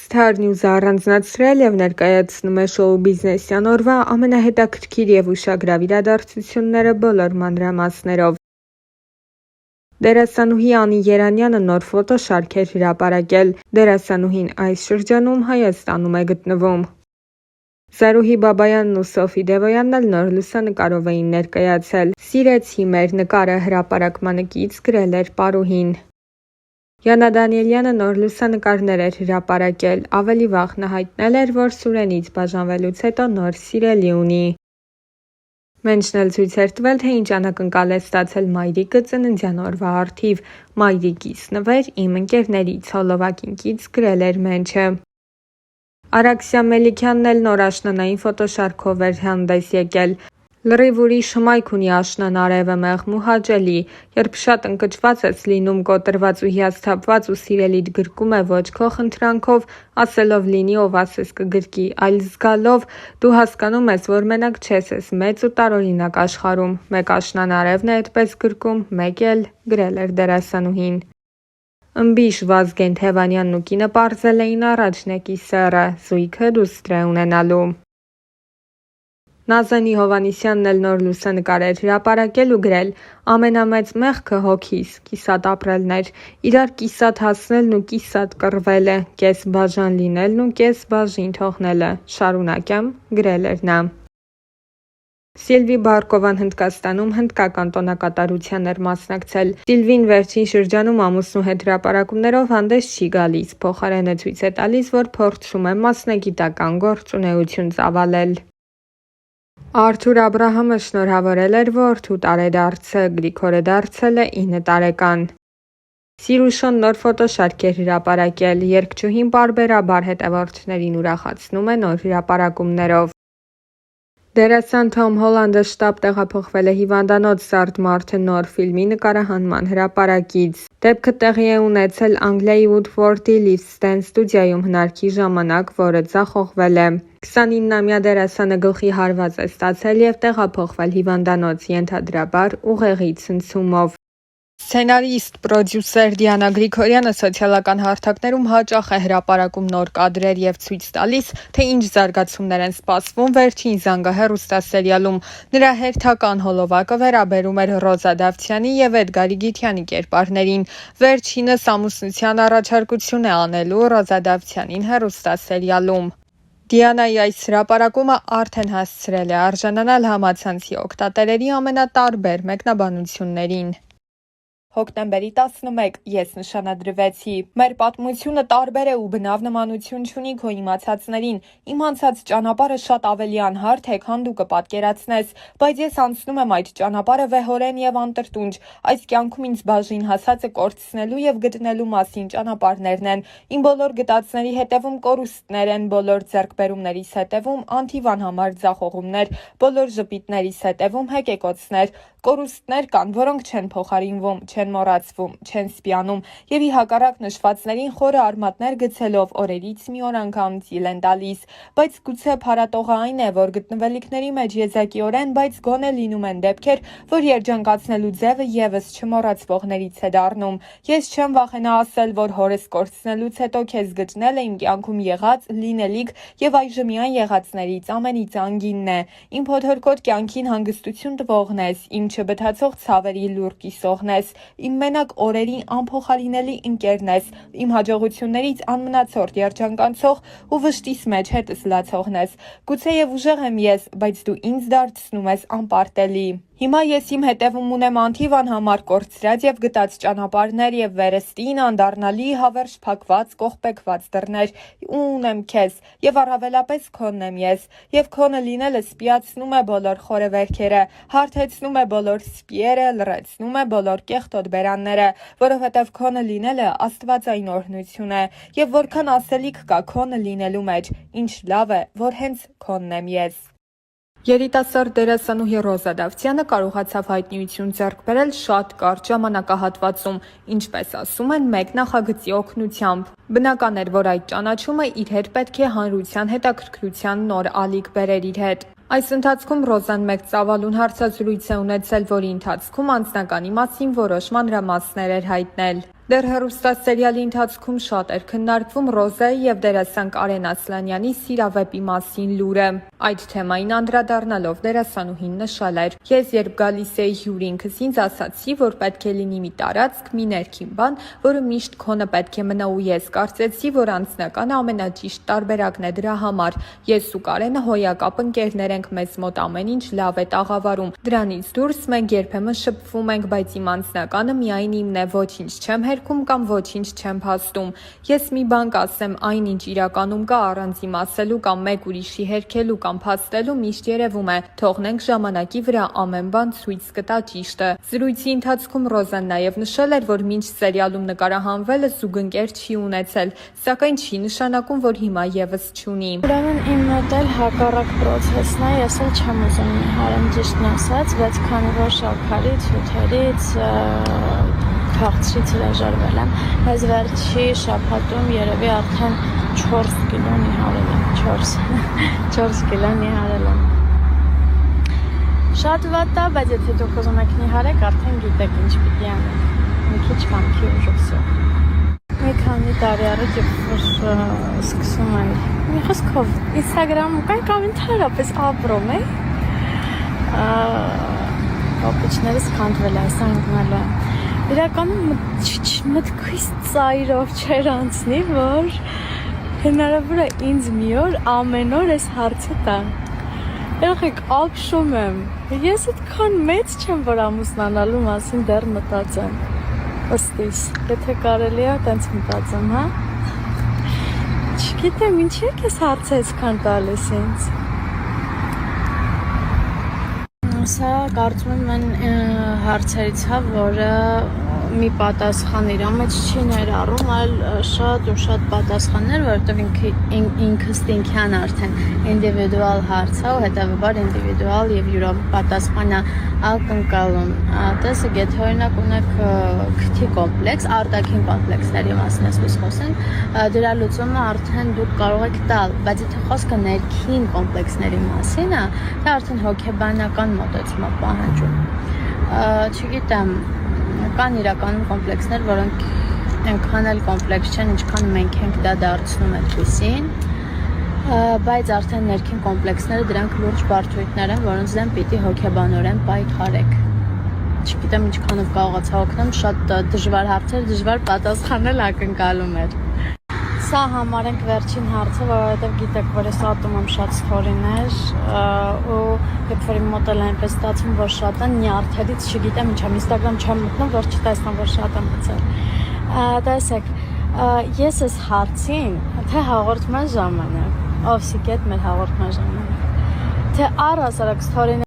Star News-ը առանձնացրել և ներկայացնում է շոու բիզնեսյան օրվա ամենահետաքրքիր և ուշագրավ իրադարձությունները բոլոր մանրամասներով։ Դերասանուհի Անի Երանյանը նոր ֆոտոշարք էր հրապարակել։ Դերասանուհին այս շրջանում Հայաստանում է գտնվում։ Զարուհի Բաբայանն ու Սոֆի Դևոյանն էլ նոր լուսանկարով էին ներկայացել։ «Սիրեցի մեր» նկարը հրապարակմանը կից գրել էր պարուհին։ Յանա Դանիելյանը նոր լուսանկարներ էր հրապարակել։ Ավելի վաղ նա հայտնել էր, որ Սուրենից բաժանվելուց հետո նոր սիրելի ունի։ Մենչն էլ ցույց էր տվել, թե ինչ անակնկալ է ստացել մայրիկը ծննդյան օրվա առթիվ։ «Մայրիկիս նվեր իմ ընկերներից» հոլովակին կից գրել էր Մենչը։ Արաքսիա Մելիքյանն էլ նոր աշնանային ֆոտոշարքով էր հանդես եկել։ Լրիվ ուրիշ հմայք ունի աշնան արևը, մեղմ ու հաճելի։ Երբ շատ ընկճված ես լինում, կոտրված ու հիասթափված ու սիրելիդ գրկում է ոչ քո խնդրանքով, ասելով լինի ով ասես կգրկի, այլ զգալով, դու հասկանում ես, որ մենակ չես ես մեծ ու տարօրինակ աշխարհում։ Մեկ աշնան արևն է այդպես գրկում, մեկ էլ, գրել էր դերասանուհին։ Ըմբիշ Վազգեն Թևանյանն ու կինը պարզել էին առաջնեկի սեռը, զույգը դուստր է ունենալու։ Նազանի Հովհաննիսյանն էլ նոր լուսանկար էր հրապարակել ու գրել. ամենամեծ մեղքը հոգիս, կիսատ ապրելն էր, իրար կիսատ հասնելն ու կիսատ կռվելը, կես բաժան լինելն ու կես բաժին թողնելը, շարունակեմ, գրել էր նա։ Սիլվի Բարկովան Հնդկաստանում հնդկական տոնակատարության էր մասնակցել։ Սիլվին վերջին շրջանում ամուսնու հետ հրապարակումներով հանդես չի գալիս, փոխարենը ցույց է տալիս, որ փորձում է մասնագիտական գործունեություն ծավալել։ Արթուր Աբրահամը շնորհավորել էր որդու տարեդարձը, Գրիգորը դարձել է 9 տարեկան։ Սիրուշոն նոր ֆոտոշարք էր հրապարակել։ Երգչուհին պարբերաբար հետևորդներին ուրախացնում է նոր հրապարակումներով։ Դերասան Թոմ Հոլանդը շտապ տեղափոխվել է հիվանդանոց Սարդ Մարթը նոր ֆիլմի նկարահանման հրապարակից։ Դեպքը տեղի է ունեցել Անգլիայի Ուդֆորդի Լիվստեն ստուդիայում հնարքի ժամանակ, որը ձախողվել է։ 29-ամյա դերասանը գլխի հարված է ստացել և տեղափոխվել հիվանդանոց, ենթադրաբար ուղեղի ցնցումով։ Սցենարիստ, պրոդյուսեր Դիանա Գրիգորյանը սոցիալական հարթակներում հաճախ է հրապարակում նոր կադրեր և ցույց տալիս, թե ինչ զարգացումներ են սպասվում վերջին զանգը հեռուստասերիալում։ Նրա հերթական հոլովակը վերաբերում էր Ռոզա Դավթյանի և Էդգար Իգիթյանի կերպարներին։ Վերջինս ամուսնության առաջարկություն է անելու Ռոզա Դավթյանին հեռուստասերիալում։ Դիանայի այս հրապարակումը արդեն հասցրել է արժանանալ համացանցի օգտատերերի ամենատարբեր մեկնաբանություններին։ Հոկտեմբերի 11 ես նշանադրվեցի։ Մեր պատմությունը տարբեր է ու բնավ նմանություն չունի քո իմացածներին։ Իմ անցած ճանապարհը շատ ավելի անհարթ է, քան դու կպատկերացնես, բայց ես անցնում եմ այդ ճանապարհը վեհորեն եւ անտրտունջ։ Այս կյանքում ինձ բաժին հասածը կորցնելու եւ գտնելու մասին ճանապարհներն են։ Իմ բոլոր գտածների հետևում կորուստներ են, բոլոր ձեռքբերումներիս հետևում անթիվան համար ձախողումներ, բոլոր ժպիտներիս հետևում հեկեկոցներ։ Կորուստներ կան, որոնք չեն փոխարինվում, չեն մոռացվում, չեն սպիանում եւ ի հակառակ նշվածներին խորը արմատներ գցելով օրերից մի օր անգամ ծիլ են տալիս։ Բայց գուցե փառատողը այն է, որ գտնվելիքների մեջ եզակիորեն, բայց գոնե լինում են դեպքեր, որ երջանկացնելու ձևը եւս չմոռացվողներից է դառնում։ Ես չեմ վախենա ասել, որ հորս կորցնելուց հետո քեզ գտնել է իմ կյանքում եղած, լինելիք եւ այժմյան եղածներից ամենից անգինն է։ Իմ փոթորկոտ կյանքին հանգստություն տվողն ես, իմ չբթացող ցավերի լուր կիսողն ես, իմ մենակ օրերի անփոխարինելի ընկերն ես, իմ հաջողություններից անմնացորդ երջանկանցող ու վշտիս մեջ հետս լացողն ես։ Գուցեև ուժեղ եմ ես, բայց դու ինձ դարձնում ես անպարտելի։ Հիմա ես իմ հետևում ունեմ անթիվ անհամար կորցրած եւ գտած ճանապարհներ եւ վերստին անդառնալի հավերժ փակված կողպեկված դռներ ու ունեմ քեզ եւ առավելապես քոնն եմ ես եւ քոնը լինելը սպիացնում է բոլոր խորեվերքերը, հարթեցնում է բոլոր սպիերը, լրացնում է բոլոր կեղտոտ բերանները, որովհետեւ քոնը լինելը աստվածային օրհնություն է եւ որքան ասելիք կա քոնը լինելու մեջ, ինչ լավ է, որ հենց քոնն եմ ես։ Երիտասարդ դերասանուհի Ռոզա Դավթյանը կարողացավ հայտնիություն ձեռք բերել շատ կարճ ժամանակահատվածում, ինչպես ասում են, մեկ նախագծի օգնությամբ։ Բնական էր, որ այդ ճանաչումը իր հետ պետք է հանրության հետաքրքրության նոր ալիք բերեր իր հետ։ Այս ընթացքում Ռոզան մեկ ծավալուն հարցազրույց է ունեցել, որի ընթացքում անձնականի մասին որոշ մանրամասներ էր հայտնել։ Դեռ հեռուստասերիալի ընթացքում շատ էր քննարկվում Ռոզայի և դերասան Կարեն Ասլանյանի սիրավեպի մասին լուրը։ Այդ թեմային անդրադառնալով դերասանուհին նշել էր. «Ես երբ գալիս էի հյուր ինքս ինձ ասացի, որ պետք է լինի մի տարածք, մի ներքին բան, որը միշտ քոնը պետք է մնա ու ես կարծեցի, որ անձնականը ամենաճիշտ տարբերակն է դրա համար։ Ես ու Կարենը հոյակապ ընկերներ ենք, մեզ մոտ ամեն ինչ լավ է տաղավարում։ Դրանից դուրս մենք երբեմն շփվում ենք, բայց իմ անձնականը միայն իմն է, ոչինչ չեմ հերքում կամ ոչինչ չեմ փաստում։ Ես մի բան կասեմ, այնինչ իրականում կա առանց իմ ասելու կամ մեկ ուրիշի հերքելու կամ փաստելու միշտ երևում է։ Թողնենք ժամանակի վրա ամեն բան ցույց կտա ճիշտը»։ Զրույցի ընթացքում Ռոզան նաև նշել էր, որ մինչ սերիալում նկարահանվելը զուգընկեր չի ունեցել, սակայն չի նշանակում, որ հիմա եւս չունի։ Ուրեմն իմ մոտ էլ հակառակ process-ն է, ես էլ չեմ ուզում նիհարեմ ճիշտն ասած, բայց քանի որ շաքարից, հյութերից, քաղցրից հրաժարվել եմ, այս վերջի շաբաթում երևի արդեն 4 կիլո նիհարել եմ, 4 կիլո նիհարել եմ։ Շատ վատ է, բայց եթե դուք ուզում եք նիհարեք, արդեն գիտեք ինչ պիտի անեք, մի քիչ վամքի ուժով։ Մի քանի տարի առաջ սկսում եմ, մի խոսքով, Instagram-ում կամ ընդհանրապես ապրում էի, պապիչներս քանդվել է, ասա ընկնել է։ Իրականում մտքից ծայրով չէր անցնի, որ հնարավոր է ինձ մի օր ամեն օր այս հարցը տան։ Եղեք ապշում եմ, ես այդքան մեծ չեմ, որ ամուսնանալու մասին դեռ մտածեմ, ըստիս, եթե կարելի է տենց մտածեմ, հա։ Չգիտեմ, ինչի եք ես հարցը այսքան տալիս ինձ։ Սա կարծում եմ հարցերից է, որը մի պատասխան իր մեջ չի ներառում, այլ շատ ու շատ պատասխաններ, որովհետև ինքնստինքյան արդեն ինդիվիդուալ հարց է ու հետևաբար ինդիվիդուալ եւ յուրով պատասխանա ակնկալում։ Տեսեք, եթե օրինակ ունեք քթի կոմպլեքս, արտաքին կոմպլեքսների մասին ես խոսենք, դրա լուծումը արդեն դուք կարող եք տալ, բայց եթե խոսքը ներքին կոմպլեքսների մասին է, դա արդեն հոգեբանական մոտեցում է պահանջում։ Չգիտեմ, կան իրականում կոմպլեքսներ, որոնք այնքան էլ կոմպլեքս չեն, ինչքան մենք ենք դա դարձնում այդպիսին, բայց արդեն ներքին կոմպլեքսները դրանք լուրջ բարդություններ են, որոնց դեմ պիտի հոգեբանորեն պայքարեք։ Չգիտեմ ինչքանով կարողացա օգնեմ, շատ դժվար հարցեր, դժվար պատասխանել ակնկալում էր։ Սա համարենք վերջին հարցը, որովհետև գիտեք, որ ես ատում եմ շատ ստորիներ ու երբ որ իմ մոտ էլ այնպես ստացվում, որ շատ են, նյարդերից չգիտեմ ինչ եմ, Instagram չեմ մտնում, որ չտեսնեմ, որ շատ եմ մտցել։ Տեսեք, ես այս հարցին, թե հաղորդման ժամանակ, ովսիկետ մեր հաղորդման ժամանակ, թե առհասարակ ստորիներ